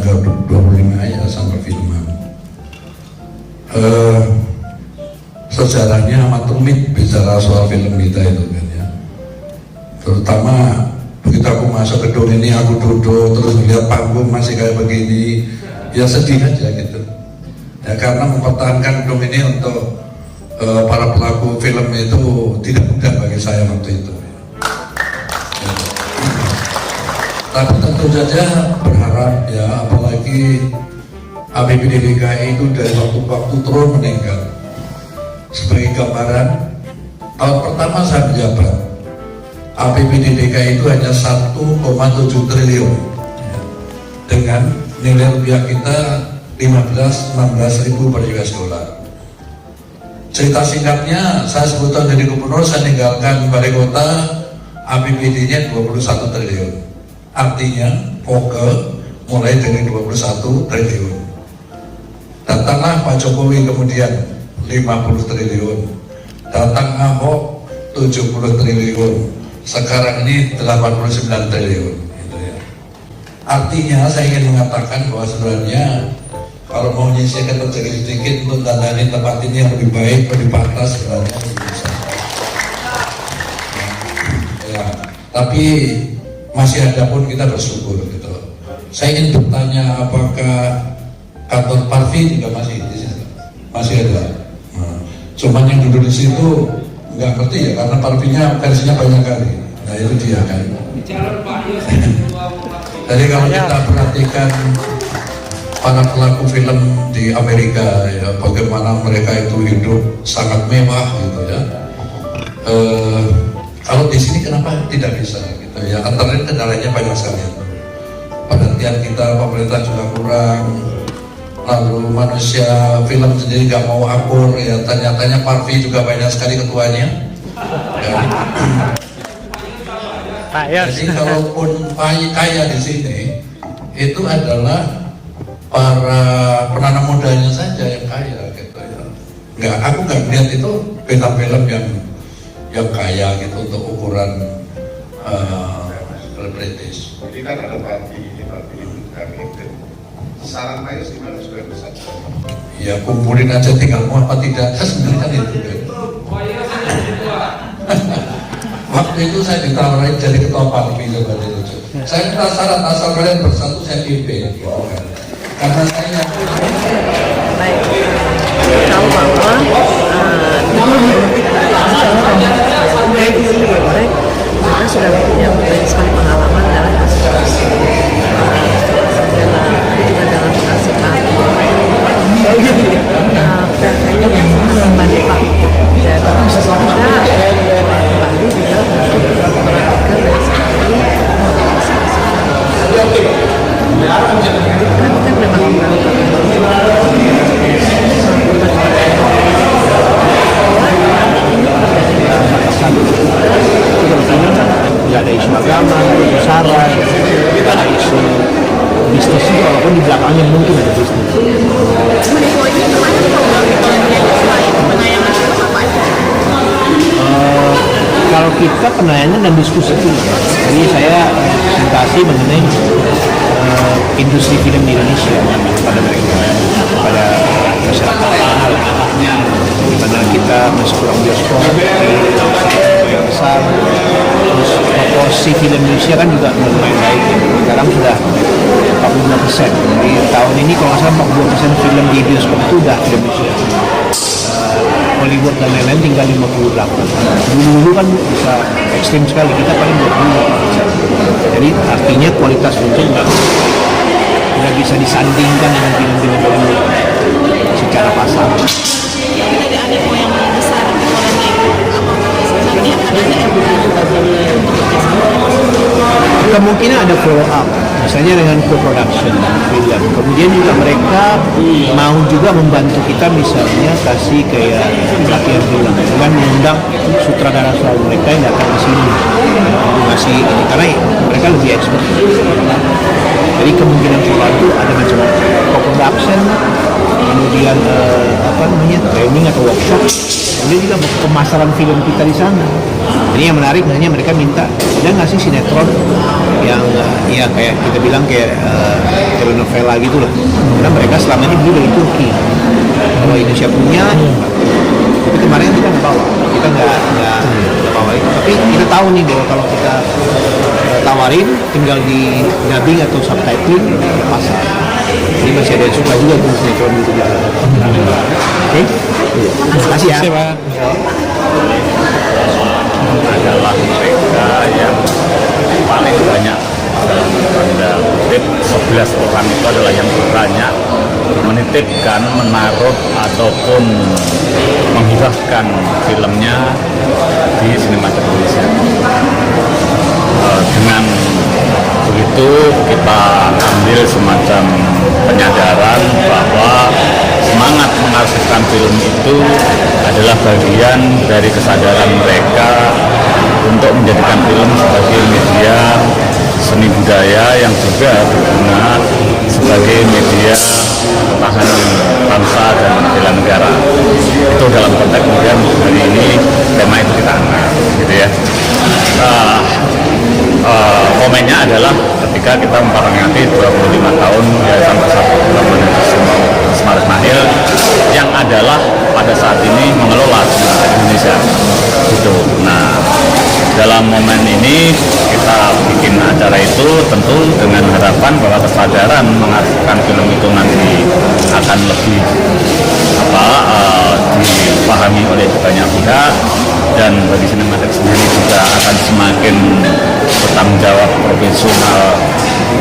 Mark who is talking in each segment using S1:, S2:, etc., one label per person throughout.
S1: yang ke-25 ya sama filman. Sejarahnya amat rumit bicara soal film kita itu kan ya. Terutama begitu aku masuk gedung ini, aku duduk terus melihat panggung masih kayak begini, ya sedih aja gitu. Ya karena mempertahankan gedung ini untuk para pelaku film itu tidak mudah bagi saya waktu itu. Ya. Tapi tentu saja berharap ya, apalagi APBD DKI itu dari waktu ke waktu terus meningkat. Sebagai gambaran, tahun pertama saya menjabat, APBD DKI itu hanya 1,7 triliun ya, dengan nilai rupiah kita 15-16 ribu per US dollar. Cerita singkatnya, saya 10 tahun jadi gubernur, saya meninggalkan balai kota, APBD-nya 21 triliun. Artinya, fokus mulai dari 21 triliun. Datanglah Pak Jokowi kemudian 50 triliun. Datang Ahok 70 triliun. Sekarang ini 89 triliun. Gitu ya. Artinya, saya ingin mengatakan bahwa sebenarnya kalau mau menyisihkan terjadi sedikit untuk tandani tempat ini yang lebih baik, lebih pantas sebenarnya bisa. Ya, tapi masih ada pun kita bersyukur gitu. Saya ingin bertanya apakah kantor Parvi juga masih di situ? Masih ada. Nah, cuman yang duduk di situ nggak ngerti ya, karena Parvinya versinya banyak kali. Nah itu dia kan. Jadi kalau kita perhatikan para pelaku film di Amerika ya, bagaimana mereka itu hidup sangat mewah gitu ya. Kalau di sini kenapa tidak bisa gitu ya? Antara lain kendalanya banyak sekali. Perhatian kita pemerintah juga kurang, lalu manusia film sendiri nggak mau akur ya. Tanya-tanya Parvi juga banyak sekali ketuanya. Ya. Jadi kalaupun kaya di sini itu adalah para penanam modalnya saja yang kaya gitu ya. Nggak, aku nggak melihat itu film-film yang kaya gitu untuk ukuran selebritis.
S2: Jadi kan ada Parvi itu kami itu saran saya gimana supaya besar?
S1: Ya kumpulin aja, tinggal mau apa tidak, sebenarnya kan itu kan. Waktu itu saya ditawarin jadi ketua Parvi coba lucu. Saya minta syarat asal kalian bersatu saya pimpin. Karena saya
S3: baik tahu bahwa mereka sudah punya banyak sekali pengalaman dalam kasus dalam menghasilkan kayaknya yang membanding Pak dan kita Bali juga memperhatikan dari sekali kita memang
S4: tidak ada isu agama, tidak ada isu sara, tidak ada isu bisnis juga, walaupun di belakangnya mungkin ada bisnis. Kalau kita penayangan dan diskusi dulu, jadi saya presentasi mengenai industri film di Indonesia pada mereka, pada masyarakat, di mana kita masih kurang bioskop yang besar, terus proporsi film Indonesia kan juga lumayan baik, sekarang sudah 45%. Jadi tahun ini kalau nggak salah 42% film di bioskop itu udah film Indonesia. Hollywood dan lain-lain tinggal 58. Dulu kan bisa ekstrim sekali, kita paling 20%. Jadi artinya kualitas film tidak bisa disandingkan dengan film-film secara pasar. Kemungkinan ada follow up, misalnya dengan co-production film. Kemudian juga mereka mau juga membantu kita, misalnya kasih kayak latihan film dengan mengundang sutradara mereka yang datang ke sini ngasih ini, karena mereka lebih expert. Jadi kemungkinan follow up itu ada macam co-production kemudian training atau workshop, kemudian juga pemasaran film kita di sana. Ini yang menarik, hanya mereka minta ada nggak sih sinetron yang ya kayak kita bilang kayak telenovela gitu lah. Karena mereka selama ini beli dari Turki. Kalau Indonesia punya, tapi kemarin kita nggak bawa, kita nggak bawa itu. Tapi kita tahu nih bahwa kalau kita tawarin, tinggal di dubbing atau subtitling di pasar. Ini masih ada yang suka juga tuh sinetron gitu. Oke, terima kasih ya.
S5: Adalah mereka yang paling banyak dalam tanda kutip 11 orang itu adalah yang banyak menitipkan, menaruh ataupun menghibahkan filmnya di sinematik Indonesia. Dengan begitu kita ambil semacam penyadaran bahwa semangat mengarsipkan film itu adalah bagian dari kesadaran mereka untuk menjadikan film sebagai media seni budaya yang juga berguna sebagai media pertahanan bangsa dan bela negara. Itu dalam konteks kemudian hari ini tema itu kita angkat, gitu ya. Komennya adalah ketika kita memperingati 25 tahun Yayasan Persatuan Manusia Semarang Mahil yang adalah pada saat ini mengelola sinematik Indonesia. Gitu. Nah, dalam momen ini kita bikin acara itu tentu dengan harapan bahwa kesadaran mengarsipkan film itu nanti akan lebih dipahami oleh banyak pihak, dan bagi sinematik sendiri juga akan semakin bertanggung jawab, profesional,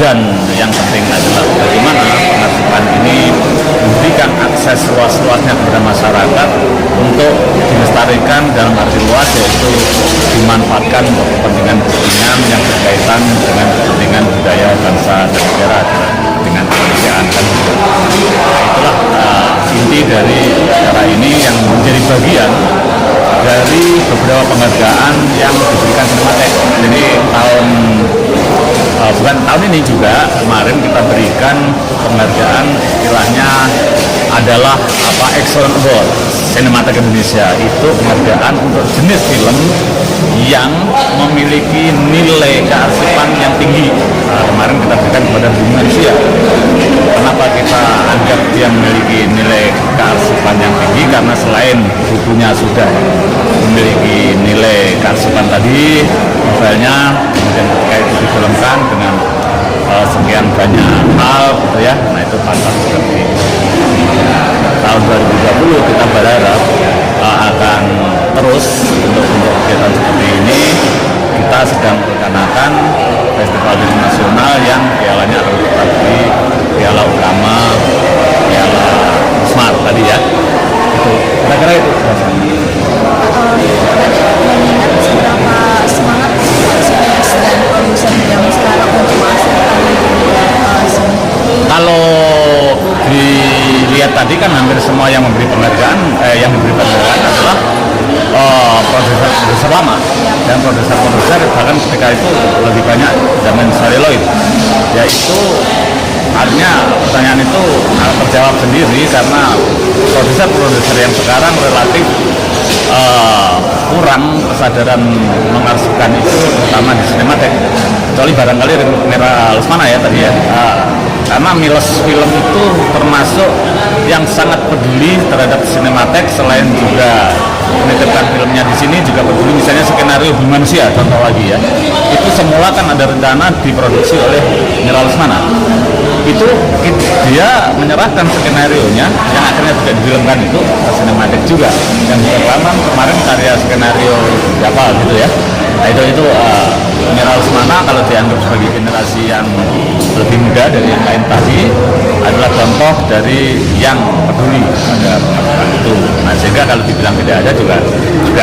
S5: dan yang penting adalah bagaimana pengarsipan ini memberikan akses luas-luasnya kepada masyarakat untuk dilestarikan dalam arti luas, yaitu dimanfaatkan untuk kepentingan-kepentingan yang berkaitan dengan kepentingan budaya bangsa dan negara, dengan kemanusiaan kan. Itulah inti dari acara ini yang menjadi bagian dari beberapa penghargaan yang diberikan sinematik. Jadi bukan tahun ini juga, kemarin kita berikan penghargaan, istilahnya adalah Excellent Award Sinematik Indonesia. Itu penghargaan untuk jenis film yang memiliki nilai kearsipan yang tinggi. Kemarin kita berikan kepada Bumi Manusia. Kenapa kita anggap dia memiliki nilai kearsipan yang tinggi? Karena selain bukunya sudah memiliki nilai kearsipan tadi, novelnya kemudian ketika itu difilmkan dengan sekian banyak hal, gitu ya. Nah, itu pantas seperti tahun 2020 kita berharap akan terus untuk kegiatan seperti ini. Kita sedang merencanakan festival film nasional yang pialanya akan terbagi piala utama, piala Smart tadi ya. Itu kira-kira itu.
S6: Mengingat seberapa semangat sineas dan produser yang sekarang untuk menghasilkan
S5: kalau dilihat tadi kan hampir semua yang memberi penghargaan, adalah produser lama dan produser bahkan ketika itu lebih banyak zaman Sariloid. Yaitu artinya pertanyaan itu terjawab sendiri karena produser yang sekarang relatif kurang kesadaran mengarsipkan itu, terutama di sinematik. Kecuali barangkali Mira Lesmana ya tadi ya. Karena Miles Film itu termasuk yang sangat peduli terhadap sinematik, selain juga menitipkan filmnya di sini juga peduli misalnya skenario Bumi Manusia, contoh lagi ya. Itu semula kan ada rencana diproduksi oleh Mira Lesmana. Itu dia menyerahkan skenario-nya yang akhirnya tidak difilmkan itu ke sinematik juga. Yang pertama kemarin karya skenario siapa gitu ya. Nah itu Mira Lesmana kalau dianggap sebagai generasi yang lebih muda dari yang lain tadi adalah contoh dari yang peduli pada pengakuan itu. Nah sehingga kalau dibilang tidak ada juga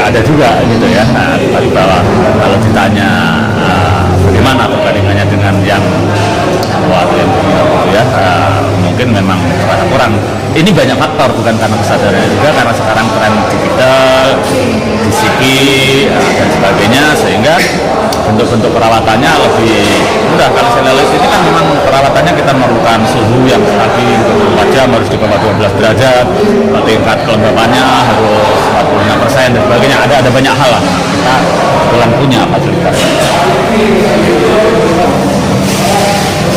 S5: ada juga gitu ya. Nah tadi bahwa kalau ditanya bagaimana perbandingannya dengan yang waktu yang gitu ya, mungkin memang terasa kurang. Ini banyak faktor, bukan karena kesadaran juga, karena sekarang tren digital, disiki dan sebagainya, sehingga bentuk-bentuk perawatannya lebih mudah. Kalau seluloid ini kan memang perawatannya kita memerlukan suhu yang stabil, wajah harus di bawah 12 derajat, tingkat kelembabannya harus 45% dan sebagainya. Ada banyak hal lah, kita belum punya fasilitas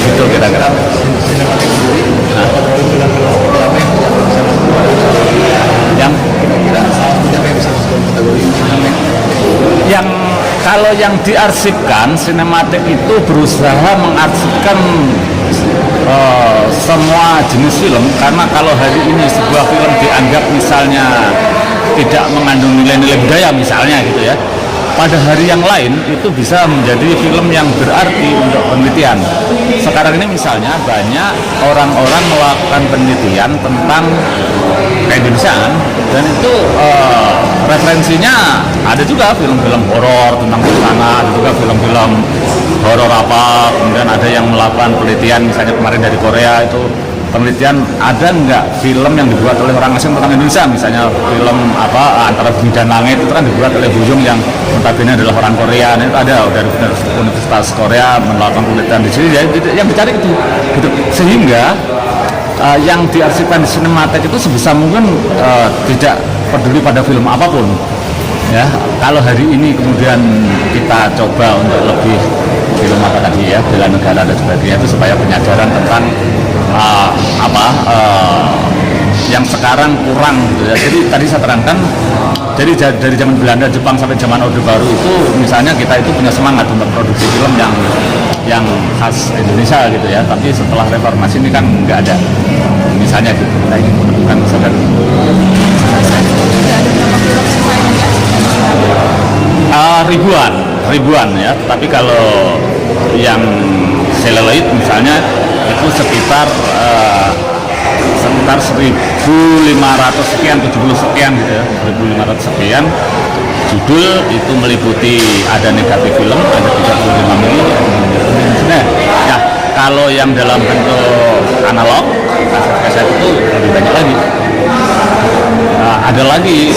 S5: gitu kira-kira. Nah, yang kalau yang diarsipkan, sinematik itu berusaha mengarsipkan semua jenis film, karena kalau hari ini sebuah film dianggap misalnya tidak mengandung nilai-nilai budaya misalnya gitu ya, pada hari yang lain itu bisa menjadi film yang berarti untuk penelitian. Sekarang ini misalnya banyak orang-orang melakukan penelitian tentang keindonesiaan, dan itu referensinya ada juga film-film horor tentang bencana, ada juga film-film horor apa, kemudian ada yang melakukan penelitian misalnya kemarin dari Korea itu penelitian ada nggak film yang dibuat oleh orang asing tentang Indonesia, misalnya film apa Antara Bumi dan Langit itu kan dibuat oleh Buyung yang notabene adalah orang Korea. Nah, itu ada dari Universitas Korea melakukan penelitian di sini, ya, yang dicari itu gitu. Sehingga yang diarsipkan di sinematik itu sebisa mungkin tidak peduli pada film apapun ya. Kalau hari ini kemudian kita coba untuk lebih film apa tadi ya, bela negara dan sebagainya, itu supaya penyadaran tentang yang sekarang kurang gitu ya. Jadi tadi saya terangkan, jadi dari zaman Belanda, Jepang sampai zaman Orde Baru itu misalnya kita itu punya semangat untuk produksi film yang khas Indonesia gitu ya, tapi setelah reformasi ini kan nggak ada misalnya gitu. Kita ingin menentukan kesadaran ribuan ya, tapi kalau yang seluloid misalnya itu sekitar 1.500 sekian, 70 sekian gitu ya, 1.500 sekian. Judul itu meliputi ada negatif film, ada 35 mili. Nah, ya, kalau yang dalam bentuk analog, kaset itu lebih banyak lagi. Ada lagi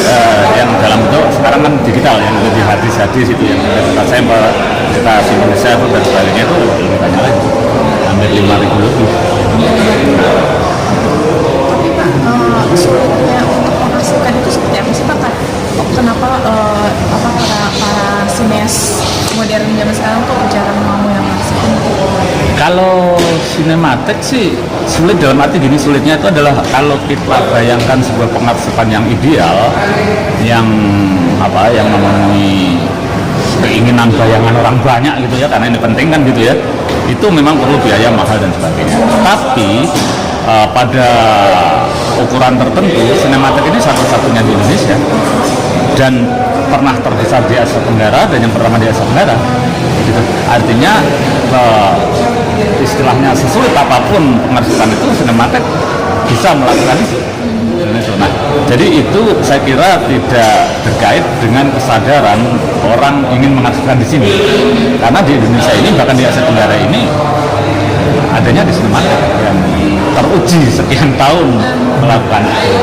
S5: yang dalam bentuk sekarang kan digital, yang lebih hadis-hadis itu, yang kita sampel, kita simpan di server dan sebagainya, itu lebih banyak lagi, hampir 5.000 lebih.
S6: Tapi Pak, sulitnya untuk menghasilkan itu seperti apa sih Pak? Kenapa para sineas modern zaman sekarang kok jarang mau yang menghasilkan?
S5: Kalau sinematik sih sulit, dalam arti gini, sulitnya itu adalah kalau kita bayangkan sebuah pengarsipan yang ideal, yang memenuhi keinginan bayangan orang banyak gitu ya, karena ini penting kan gitu ya, itu memang perlu biaya mahal dan sebagainya. Tapi pada ukuran tertentu, sinematik ini satu-satunya di Indonesia dan pernah terbesar di Asia Tenggara dan yang pertama di Asia Tenggara gitu. Artinya istilahnya sesulit apapun pengarsipan itu, sinematik bisa melakukan itu. Nah, jadi itu saya kira tidak terkait dengan kesadaran orang ingin mengarsipkan di sini, karena di Indonesia ini bahkan di Asia Tenggara ini adanya di sinematik yang teruji sekian tahun melakukan itu.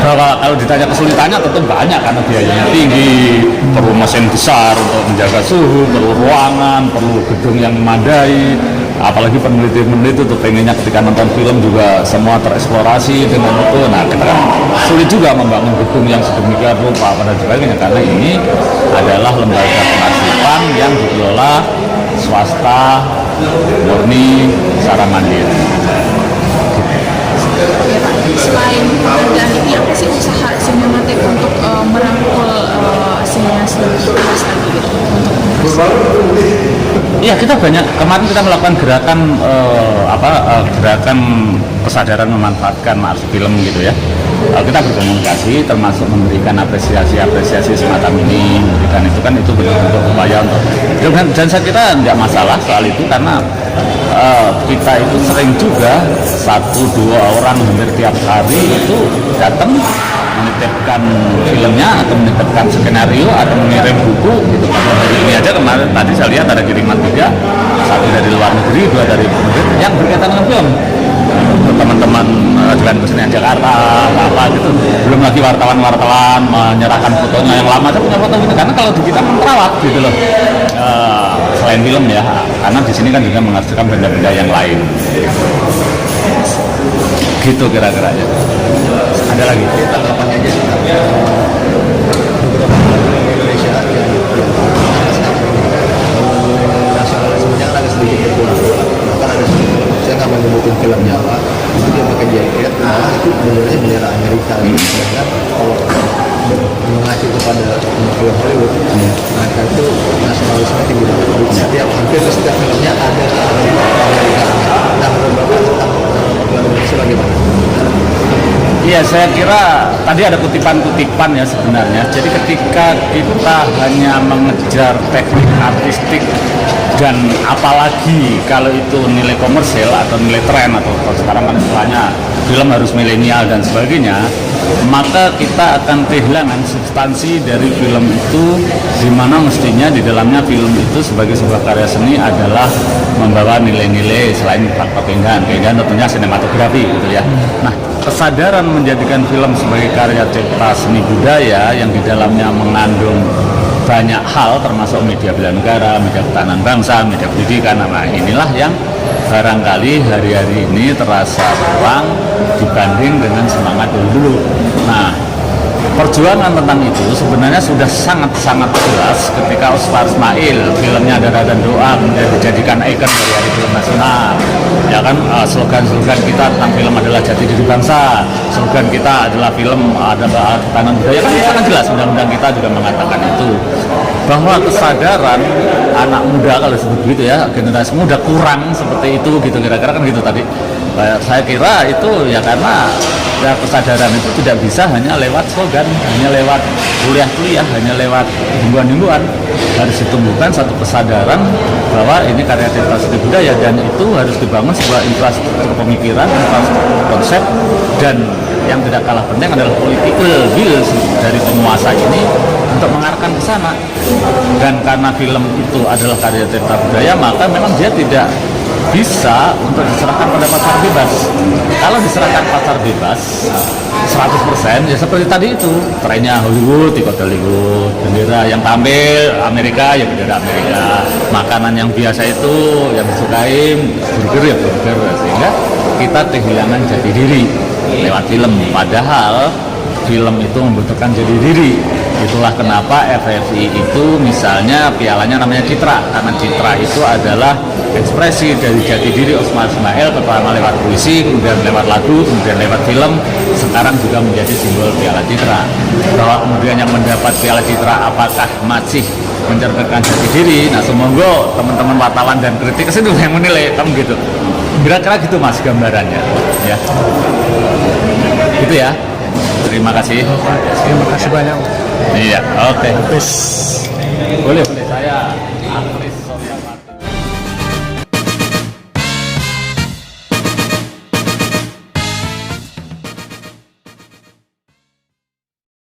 S5: Kalau ditanya kesulitannya tentu banyak, karena biayanya tinggi, perlu mesin besar untuk menjaga suhu, perlu ruangan, perlu gedung yang memadai, apalagi peneliti-peneliti itu pengennya ketika nonton film juga semua tereksplorasi dengan itu. Nah, kita kan sulit juga membangun gedung yang sedemikian rupa dan sebagainya, karena ini adalah lembaga pengarsipan yang dikelola swasta murni secara mandiri.
S6: Ya Pak, selain pekerjaan ini apa sih usaha sinematik untuk merangkul sineas lebih luas lagi gitu untuk
S5: Iya, kita banyak, kemarin kita melakukan gerakan gerakan kesadaran memanfaatkan arsip film gitu ya. Kita berkomunikasi, termasuk memberikan apresiasi semacam ini, memberikan itu kan, itu bentuk upaya untuk, dan saya kira tidak masalah soal itu, karena kita itu sering juga 1-2 orang hampir tiap hari itu datang menitipkan filmnya atau menitipkan skenario atau mengirim buku gitu. Ini aja kemarin tadi saya lihat ada kiriman 3, 1 dari luar negeri, 2 dari negeri yang berkaitan dengan film. untuk teman-teman dengan kesenian Jakarta apa gitu, belum lagi wartawan menyerahkan fotonya yang lama. Saya punya foto gitu karena kalau di kita merawat gitu loh. Selain film ya, karena di sini kan juga menghasilkan benda-benda yang lain gitu kira-kira ya. Ada lagi
S7: Tanggapannya aja sih, beberapa film Indonesia yang nasionalismenya kan agak sedikit berkurang. Bahkan ada saya nggak mau nyebutin filmnya apa, itu dia pakai jaket, nah itu benderanya bendera Amerika. Sedangkan kalau mengacu kepada film Hollywood, mereka itu nasionalisme tinggi banget. Hampir setiap filmnya ada Amerika. Nah, menurut Bapak tentang film Indonesia bagaimana?
S5: Iya, saya kira tadi ada kutipan-kutipan ya sebenarnya. Jadi ketika kita hanya mengejar teknik artistik dan apalagi kalau itu nilai komersial atau nilai tren atau sekarang kan istilahnya film harus milenial dan sebagainya, maka kita akan kehilangan substansi dari film itu, di mana mestinya di dalamnya film itu sebagai sebuah karya seni adalah membawa nilai-nilai selain faktor keindahan tentunya sinematografi gitu ya. Nah, kesadaran menjadikan film sebagai karya cipta seni budaya yang di dalamnya mengandung banyak hal termasuk media bela negara, media ketahanan bangsa, media pendidikan, nah inilah yang barangkali hari-hari ini terasa kurang dibanding dengan semangat dulu. Nah, perjuangan tentang itu sebenarnya sudah sangat-sangat jelas ketika Osmar Ismail filmnya Darah dan Doa kemudian dijadikan ikon dari Hari Film Nasional. Ya kan, slogan-slogan kita tentang film adalah jati diri bangsa, slogan kita adalah film adalah ketahanan budaya, kan sangat jelas. Undang-undang kita juga mengatakan itu, bahwa kesadaran anak muda kalau disebut begitu ya, generasi muda kurang seperti itu gitu, kira-kira kan gitu tadi. Saya kira itu ya karena ya kesadaran itu tidak bisa hanya lewat slogan, hanya lewat kuliah-kuliah, hanya lewat himbauan-himbauan. Harus ditumbuhkan satu kesadaran bahwa ini karya cipta seni budaya dan itu harus dibangun sebuah infrastruktur pemikiran, infrastruktur konsep, dan yang tidak kalah penting adalah political will dari penguasa ini untuk mengarahkan ke sana. Dan karena film itu adalah karya cipta budaya, maka memang dia tidak bisa untuk diserahkan pada pasar bebas. Kalau diserahkan pasar bebas 100% ya seperti tadi itu, trennya Hollywood ikut Hollywood, bendera yang tampil Amerika ya bendera Amerika, makanan yang biasa itu yang disukai burger ya burger, sehingga kita kehilangan jati diri lewat film. Padahal film itu membutuhkan jati diri. Itulah kenapa FFI itu misalnya pialanya namanya Citra, karena Citra itu adalah ekspresi dari jati diri Osmar Ismail, pertama lewat puisi, kemudian lewat lagu, kemudian lewat film, sekarang juga menjadi simbol piala Citra. Bahwa kemudian yang mendapat piala Citra apakah masih mencerminkan jati diri? Nah, semoga teman-teman wartawan dan kritikus itu yang menilai, kan gitu. Kira-kira gitu Mas gambarannya, ya. Gitu ya. Terima kasih.
S7: Terima kasih banyak.
S5: Iya, oke. Boleh saya aktris Surya Mata.